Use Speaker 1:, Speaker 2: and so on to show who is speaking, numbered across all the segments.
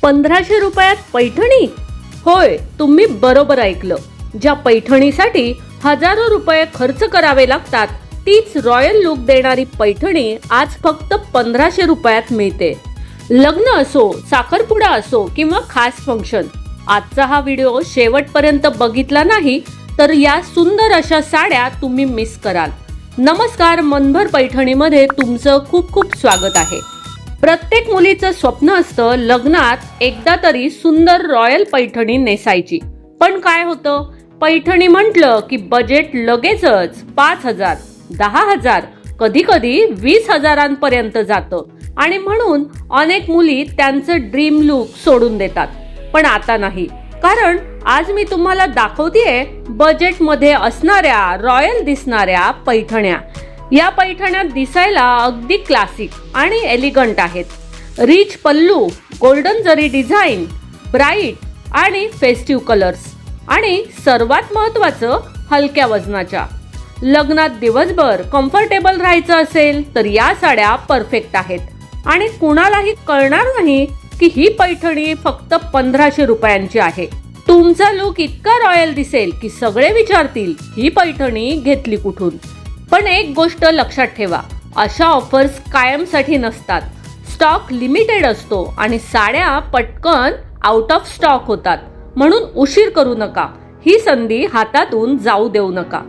Speaker 1: 1500 रुपयात पैठणी? होय, तुम्ही बरोबर ऐकलं. ज्या पैठणीसाठी हजारो रुपये खर्च करावे लागतात तीच रॉयल लुक देणारी पैठणी आज फक्त 1500 रुपयात मिळते. लग्न असो, साखरपुडा असो किंवा खास फंक्शन, आजचा हा व्हिडिओ शेवटपर्यंत बघितला नाही तर या सुंदर अशा साड्या तुम्ही मिस कराल. नमस्कार, मनभर पैठणीमध्ये तुमचं खूप खूप स्वागत आहे. प्रत्येक मुलीचं स्वप्न असतं लग्नात एकदा तरी सुंदर रॉयल पैठणी नेसायची. पण काय होतं, पैठणी म्हटलं की बजेट लगेचच 5,000, 10,000, कधी कधी 20,000पर्यंत जातं आणि म्हणून अनेक मुली त्यांचं ड्रीम लुक सोडून देतात. पण आता नाही, कारण आज मी तुम्हाला दाखवतेय बजेटमध्ये असणाऱ्या रॉयल दिसणाऱ्या पैठण्या. या पैठण्या दिसायला अगदी क्लासिक आणि एलिगंट आहेत. रिच पल्लू, गोल्डन जरी डिझाईन, ब्राईट आणि फेस्टिव्ह कलर्स आणि सर्वात महत्त्वाचं हलक्या वजनाच्या. लग्नात दिवसभर कम्फर्टेबल राहायचं असेल तर या साड्या परफेक्ट आहेत आणि कुणालाही कळणार नाही की ही पैठणी फक्त 1500 रुपयांची आहे. तुमचा लुक इतका रॉयल दिसेल की सगळे विचारतील ही पैठणी घेतली कुठून. पण एक गोष्ट लक्षात ठेवा, अशा ऑफर्स कायमसाठी नसतात. स्टॉक लिमिटेड असतो आणि साड्या पटकन आउट ऑफ स्टॉक होतात. म्हणून उशीर करू नका, ही संधी हातातून जाऊ देऊ नका.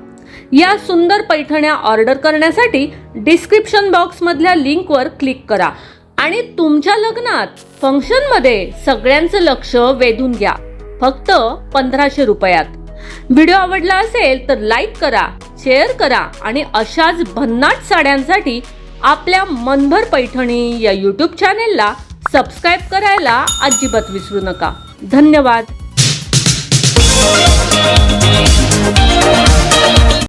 Speaker 1: या सुंदर पैठण्या ऑर्डर करण्यासाठी डिस्क्रिप्शन बॉक्स मधल्या लिंकवर क्लिक करा आणि तुमच्या लग्नात, फंक्शन मध्ये सगळ्यांचं लक्ष वेधून घ्या. फक्त 1500 रुपयात. व्हिडिओ आवडला असेल तर लाईक करा, शेअर करा आणि अशाच भन्नाट साड्यांसाठी आपल्या मनभर पैठणी या यूट्यूब चॅनेलला सबस्क्राईब करायला अजिबात विसरू नका. धन्यवाद.